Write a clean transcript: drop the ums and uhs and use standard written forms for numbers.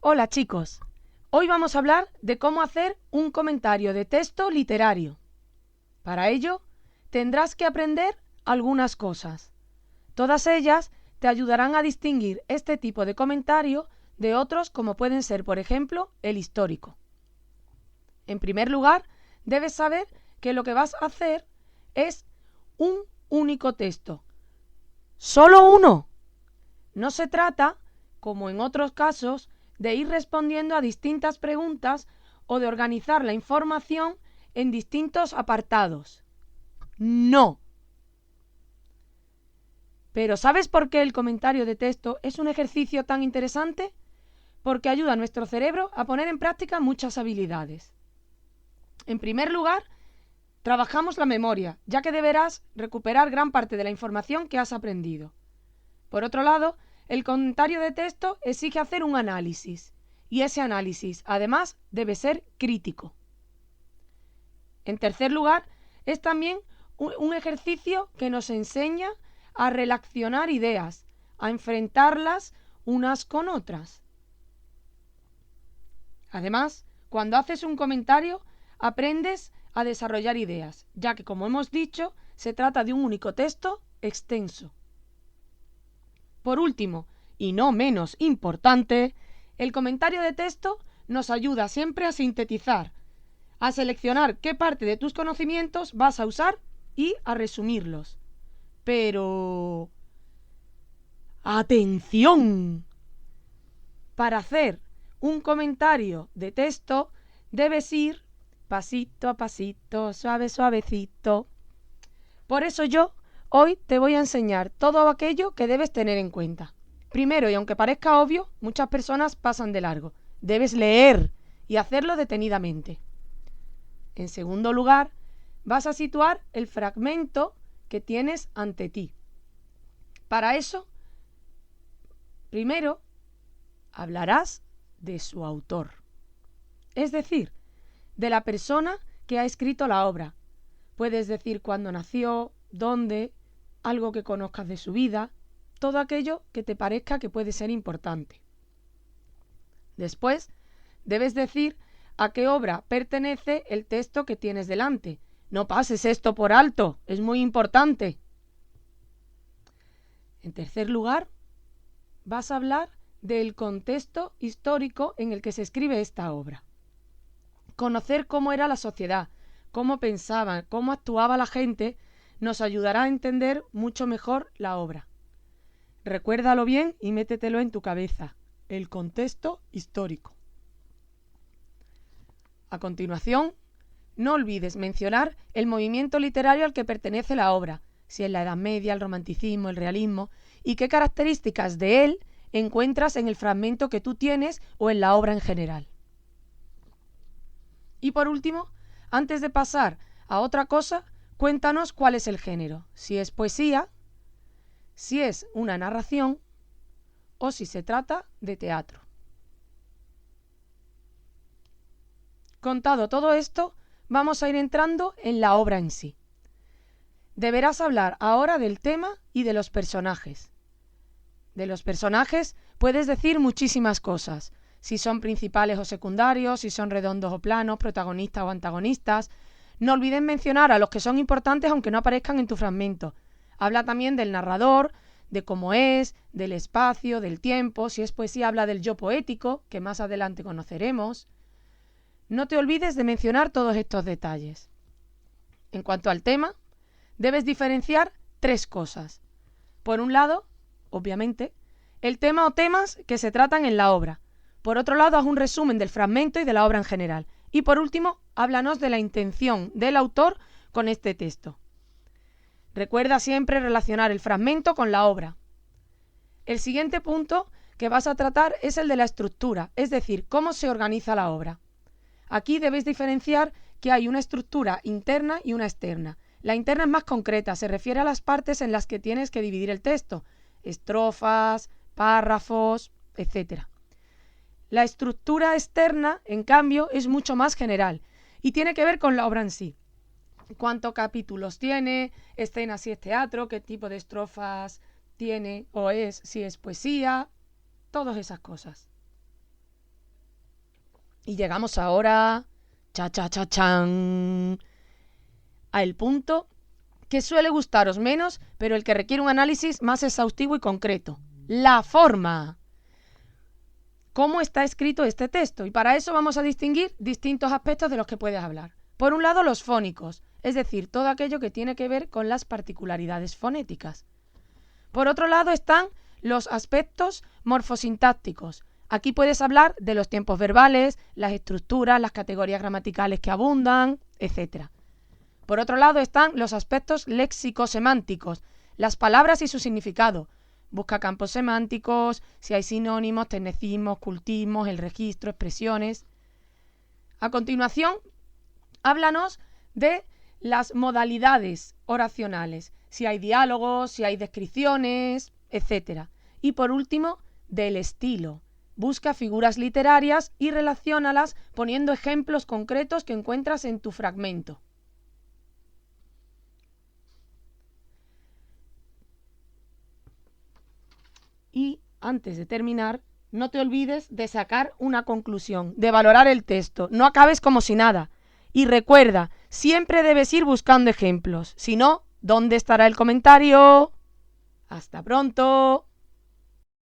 Hola chicos, hoy vamos a hablar de cómo hacer un comentario de texto literario. Para ello, tendrás que aprender algunas cosas. Todas ellas te ayudarán a distinguir este tipo de comentario de otros como pueden ser, por ejemplo, el histórico. En primer lugar, debes saber que lo que vas a hacer es un único texto. ¡Solo uno! No se trata, como en otros casos, de ir respondiendo a distintas preguntas o de organizar la información en distintos apartados. No. Pero ¿sabes por qué el comentario de texto es un ejercicio tan interesante? Porque ayuda a nuestro cerebro a poner en práctica muchas habilidades. En primer lugar, trabajamos la memoria, ya que deberás recuperar gran parte de la información que has aprendido. Por otro lado, el comentario de texto exige hacer un análisis, y ese análisis, además, debe ser crítico. En tercer lugar, es también un ejercicio que nos enseña a relacionar ideas, a enfrentarlas unas con otras. Además, cuando haces un comentario, aprendes a desarrollar ideas, ya que, como hemos dicho, se trata de un único texto extenso. Por último, y no menos importante, el comentario de texto nos ayuda siempre a sintetizar, a seleccionar qué parte de tus conocimientos vas a usar y a resumirlos. Pero... ¡atención! Para hacer un comentario de texto debes ir pasito a pasito, suave, suavecito. Por eso yo hoy te voy a enseñar todo aquello que debes tener en cuenta. Primero, y aunque parezca obvio, muchas personas pasan de largo. Debes leer y hacerlo detenidamente. En segundo lugar, vas a situar el fragmento que tienes ante ti. Para eso, primero, hablarás de su autor. Es decir, de la persona que ha escrito la obra. Puedes decir cuándo nació, dónde, algo que conozcas de su vida, todo aquello que te parezca que puede ser importante. Después, debes decir a qué obra pertenece el texto que tienes delante. No pases esto por alto, es muy importante. En tercer lugar, vas a hablar del contexto histórico en el que se escribe esta obra. Conocer cómo era la sociedad, cómo pensaban, cómo actuaba la gente, nos ayudará a entender mucho mejor la obra. Recuérdalo bien y métetelo en tu cabeza. El contexto histórico. A continuación, no olvides mencionar el movimiento literario al que pertenece la obra, si es la Edad Media, el Romanticismo, el Realismo, y qué características de él encuentras en el fragmento que tú tienes o en la obra en general. Y por último, antes de pasar a otra cosa, cuéntanos cuál es el género, si es poesía, si es una narración o si se trata de teatro. Contado todo esto, vamos a ir entrando en la obra en sí. Deberás hablar ahora del tema y de los personajes. De los personajes puedes decir muchísimas cosas, si son principales o secundarios, si son redondos o planos, protagonistas o antagonistas. No olvides mencionar a los que son importantes aunque no aparezcan en tu fragmento. Habla también del narrador, de cómo es, del espacio, del tiempo. Si es poesía, habla del yo poético, que más adelante conoceremos. No te olvides de mencionar todos estos detalles. En cuanto al tema, debes diferenciar tres cosas. Por un lado, obviamente, el tema o temas que se tratan en la obra. Por otro lado, haz un resumen del fragmento y de la obra en general. Y por último, háblanos de la intención del autor con este texto. Recuerda siempre relacionar el fragmento con la obra. El siguiente punto que vas a tratar es el de la estructura, es decir, cómo se organiza la obra. Aquí debes diferenciar que hay una estructura interna y una externa. La interna es más concreta, se refiere a las partes en las que tienes que dividir el texto, estrofas, párrafos, etc. La estructura externa, en cambio, es mucho más general y tiene que ver con la obra en sí. ¿Cuántos capítulos tiene? Escenas si es teatro, qué tipo de estrofas tiene o es, si es poesía, todas esas cosas. Y llegamos ahora, chan, al punto que suele gustaros menos, pero el que requiere un análisis más exhaustivo y concreto. La forma. ¿Cómo está escrito este texto? Y para eso vamos a distinguir distintos aspectos de los que puedes hablar. Por un lado, los fónicos, es decir, todo aquello que tiene que ver con las particularidades fonéticas. Por otro lado están los aspectos morfosintácticos. Aquí puedes hablar de los tiempos verbales, las estructuras, las categorías gramaticales que abundan, etc. Por otro lado están los aspectos léxico-semánticos, las palabras y su significado. Busca campos semánticos, si hay sinónimos, tecnicismos, cultismos, el registro, expresiones. A continuación, háblanos de las modalidades oracionales, si hay diálogos, si hay descripciones, etc. Y por último, del estilo. Busca figuras literarias y relaciónalas poniendo ejemplos concretos que encuentras en tu fragmento. Y antes de terminar, no te olvides de sacar una conclusión, de valorar el texto. No acabes como si nada. Y recuerda, siempre debes ir buscando ejemplos. Si no, ¿dónde estará el comentario? ¡Hasta pronto!